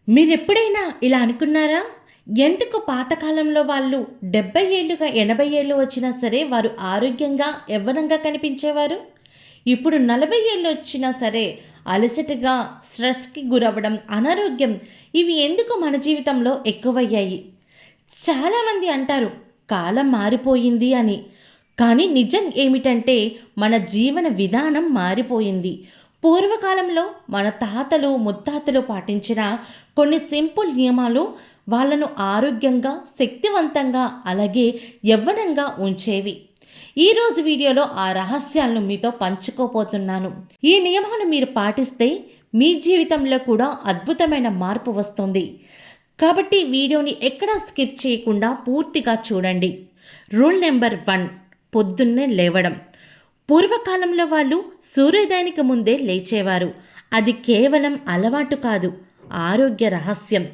మీరెప్పుడైనా ఇలా అనుకున్నారా? ఎందుకు పాతకాలంలో వాళ్ళు 70 ఏళ్ళుగా, 80 ఏళ్ళు వచ్చినా సరే వారు ఆరోగ్యంగా, యవ్వనంగా కనిపించేవారు. ఇప్పుడు 40 ఏళ్ళు వచ్చినా సరే అలసటగా, స్ట్రెస్‌కి గురవ్వడం, అనారోగ్యం ఇవి ఎందుకు మన జీవితంలో ఎక్కువయ్యాయి? చాలామంది అంటారు కాలం మారిపోయింది అని. కానీ నిజం ఏమిటంటే మన జీవన విధానం మారిపోయింది. పూర్వకాలంలో మన తాతలు, ముత్తాతలు పాటించిన కొన్ని సింపుల్ నియమాలు వాళ్ళను ఆరోగ్యంగా, శక్తివంతంగా, అలాగే యవ్వనంగా ఉంచేవి. ఈరోజు వీడియోలో ఆ రహస్యాలను మీతో పంచుకోపోతున్నాను. ఈ నియమాలు మీరు పాటిస్తే మీ జీవితంలో కూడా అద్భుతమైన మార్పు వస్తుంది. కాబట్టి వీడియోని ఎక్కడా స్కిప్ చేయకుండా పూర్తిగా చూడండి. రూల్ నెంబర్ 1, పొద్దున్నే లేవడం. పూర్వకాలంలో వాళ్ళు సూర్యోదయానికి ముందే లేచేవారు. అది కేవలం అలవాటు కాదు, ఆరోగ్య రహస్యం.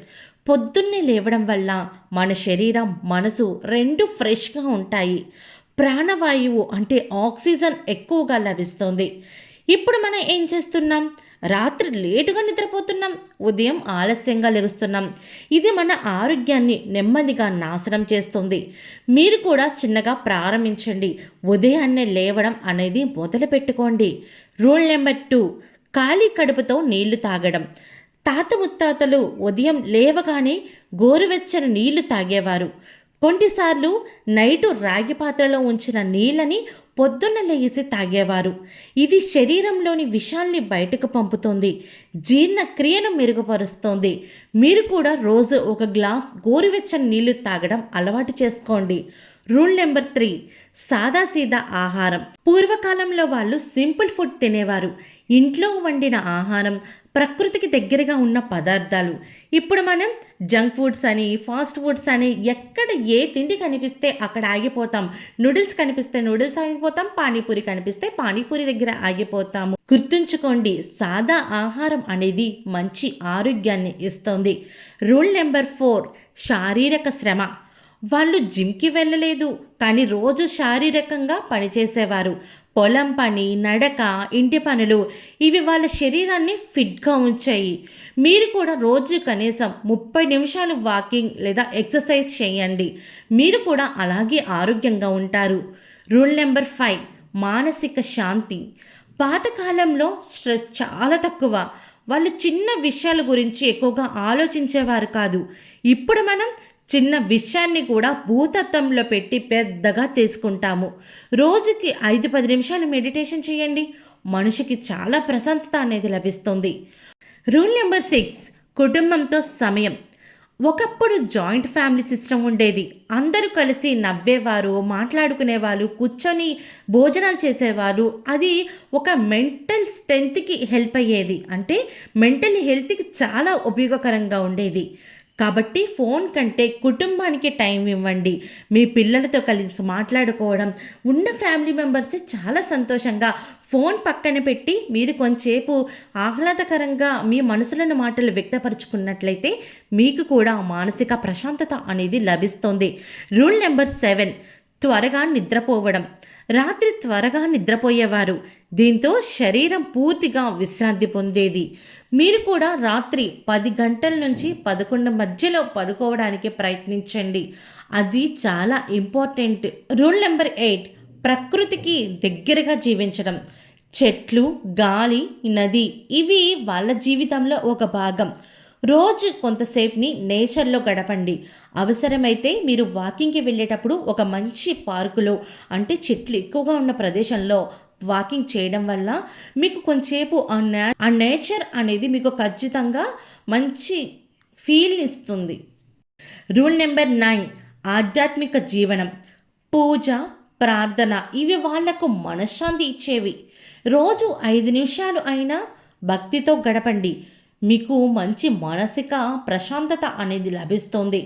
పొద్దున్నే లేవడం వల్ల మన శరీరం, మనసు రెండు ఫ్రెష్గా ఉంటాయి. ప్రాణవాయువు అంటే ఆక్సిజన్ ఎక్కువగా లభిస్తుంది. ఇప్పుడు మనం ఏం చేస్తున్నాం? రాత్రి లేటుగా నిద్రపోతున్నాం, ఉదయం ఆలస్యంగా లెగుస్తున్నాం. ఇది మన ఆరోగ్యాన్ని నెమ్మదిగా నాశనం చేస్తుంది. మీరు కూడా చిన్నగా ప్రారంభించండి. ఉదయాన్నే లేవడం అనేది మొదలు పెట్టుకోండి. రూల్ నెంబర్ 2, ఖాళీ కడుపుతో నీళ్లు తాగడం. తాత ముత్తాతలు ఉదయం లేవగానే గోరువెచ్చని నీళ్లు తాగేవారు. కొన్నిసార్లు నైటు రాగి పాత్రలో ఉంచిన నీళ్ళని పొద్దున్న లేసి తాగేవారు. ఇది శరీరంలోని విషాల్ని బయటకు పంపుతుంది, జీర్ణక్రియను మెరుగుపరుస్తుంది. మీరు కూడా రోజు ఒక గ్లాస్ గోరువెచ్చని నీళ్లు తాగడం అలవాటు చేసుకోండి. రూల్ నెంబర్ 3, సాదాసీదా ఆహారం. పూర్వకాలంలో వాళ్ళు సింపుల్ ఫుడ్ తినేవారు. ఇంట్లో వండిన ఆహారం, ప్రకృతికి దగ్గరగా ఉన్న పదార్థాలు. ఇప్పుడు మనం జంక్ ఫుడ్స్ అని, ఫాస్ట్ ఫుడ్స్ అని ఎక్కడ ఏ తిండి కనిపిస్తే అక్కడ ఆగిపోతాం. నూడిల్స్ కనిపిస్తే నూడిల్స్ ఆగిపోతాం, పానీపూరి కనిపిస్తే పానీపూరి దగ్గర ఆగిపోతాము. గుర్తుంచుకోండి, సాదా ఆహారం అనేది మంచి ఆరోగ్యాన్ని ఇస్తుంది. రూల్ నెంబర్ 4, శారీరక శ్రమ. వాళ్ళు జిమ్కి వెళ్ళలేదు, కానీ రోజు శారీరకంగా పనిచేసేవారు. పొలం పని, నడక, ఇంటి పనులు ఇవి వాళ్ళ శరీరాన్ని ఫిట్గా ఉంచాయి. మీరు కూడా రోజు కనీసం 30 నిమిషాలు వాకింగ్ లేదా ఎక్సర్సైజ్ చేయండి. మీరు కూడా అలాగే ఆరోగ్యంగా ఉంటారు. రూల్ నెంబర్ 5, మానసిక శాంతి. పాతకాలంలో స్ట్రెస్ చాలా తక్కువ. వాళ్ళు చిన్న విషయాల గురించి ఎక్కువగా ఆలోచించేవారు కాదు. ఇప్పుడు మనం చిన్న విషయాన్ని కూడా భూతత్వంలో పెట్టి పెద్దగా తీసుకుంటాము. రోజుకి 5-10 నిమిషాలు మెడిటేషన్ చేయండి. మనిషికి చాలా ప్రశాంతత అనేది లభిస్తుంది. రూల్ నెంబర్ 6, కుటుంబంతో సమయం. ఒకప్పుడు జాయింట్ ఫ్యామిలీ సిస్టమ్ ఉండేది. అందరూ కలిసి నవ్వేవారు, మాట్లాడుకునేవారు, కూర్చొని భోజనాలు చేసేవారు. అది ఒక మెంటల్ స్ట్రెంగ్త్కి హెల్ప్ అయ్యేది. అంటే మెంటల్ హెల్త్కి చాలా ఉపయోగకరంగా ఉండేది. కాబట్టి ఫోన్ కంటే కుటుంబానికి టైం ఇవ్వండి. మీ పిల్లలతో కలిసి మాట్లాడుకోవడం, ఉన్న ఫ్యామిలీ మెంబర్సే చాలా సంతోషంగా ఫోన్ పక్కన పెట్టి మీరు కొంచెంసేపు ఆహ్లాదకరంగా మీ మనసులోని మాటలు వ్యక్తపరుచుకున్నట్లయితే మీకు కూడా మానసిక ప్రశాంతత అనేది లభిస్తుంది. రూల్ నెంబర్ 7, త్వరగా నిద్రపోవడం. రాత్రి త్వరగా నిద్రపోయేవారు. దీంతో శరీరం పూర్తిగా విశ్రాంతి పొందేది. మీరు కూడా రాత్రి 10 గంటల నుంచి 11 మధ్యలో పడుకోవడానికి ప్రయత్నించండి. అది చాలా ఇంపార్టెంట్. రూల్ నెంబర్ 8, ప్రకృతికి దగ్గరగా జీవించడం. చెట్లు, గాలి, నది ఇవి వాళ్ళ జీవితంలో ఒక భాగం. రోజు కొంతసేపుని నేచర్లో గడపండి. అవసరమైతే మీరు వాకింగ్కి వెళ్ళేటప్పుడు ఒక మంచి పార్కులో, అంటే చెట్లు ఎక్కువగా ఉన్న ప్రదేశంలో వాకింగ్ చేయడం వల్ల మీకు కొంచెంసేపు ఆ నేచర్ అనేది మీకు ఖచ్చితంగా మంచి ఫీల్ ఇస్తుంది. రూల్ నెంబర్ 9, ఆధ్యాత్మిక జీవనం. పూజ, ప్రార్థన ఇవి వాళ్లకు మనశ్శాంతి ఇచ్చేవి. రోజు 5 నిమిషాలు అయినా భక్తితో గడపండి. మీకు మంచి మానసిక ప్రశాంతత అనేది లభిస్తుంది.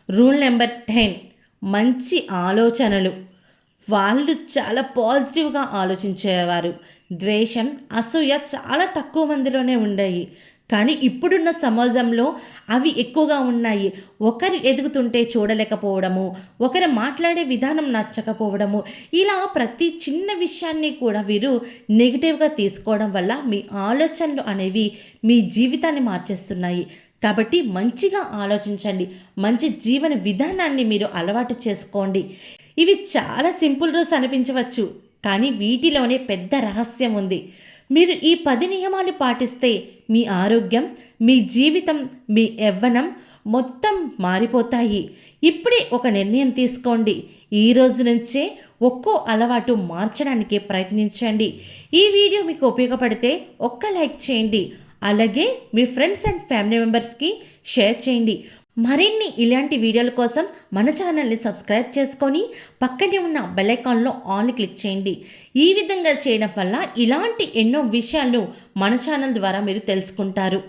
రూల్ నెంబర్ 10, మంచి ఆలోచనలు. వాళ్ళు చాలా పాజిటివ్గా ఆలోచించేవారు. ద్వేషం, అసూయ చాలా తక్కువ మందిలోనే ఉండేవి. కానీ ఇప్పుడున్న సమాజంలో అవి ఎక్కువగా ఉన్నాయి. ఒకరు ఎదుగుతుంటే చూడలేకపోవడము, ఒకరు మాట్లాడే విధానం నచ్చకపోవడము, ఇలా ప్రతి చిన్న విషయాన్ని కూడా వీరు నెగిటివ్గా తీసుకోవడం వల్ల మీ ఆలోచనలు అనేవి మీ జీవితాన్ని మార్చేస్తున్నాయి. కాబట్టి మంచిగా ఆలోచించండి. మంచి జీవన విధానాన్ని మీరు అలవాటు చేసుకోండి. ఇవి చాలా సింపుల్ రూల్స్ అనిపించవచ్చు, కానీ వీటిలోనే పెద్ద రహస్యం ఉంది. మీరు ఈ 10 నియమాలు పాటిస్తే మీ ఆరోగ్యం, మీ జీవితం, మీ యవ్వనం మొత్తం మారిపోతాయి. ఇప్పుడే ఒక నిర్ణయం తీసుకోండి. ఈ రోజు నుంచే ఒక్కో అలవాటు మార్చడానికి ప్రయత్నించండి. ఈ వీడియో మీకు ఉపయోగపడితే ఒక్క లైక్ చేయండి. అలాగే మీ ఫ్రెండ్స్ అండ్ ఫ్యామిలీ మెంబర్స్కి షేర్ చేయండి. మరిన్ని ఇలాంటి వీడియోల కోసం మన ఛానల్ని సబ్స్క్రైబ్ చేసుకొని పక్కనే ఉన్న బెల్ ఐకాన్లో ఆల్ క్లిక్ చేయండి. ఈ విధంగా చేయడం వల్ల ఇలాంటి ఎన్నో విషయాలు మన ఛానల్ ద్వారా మీరు తెలుసుకుంటారు.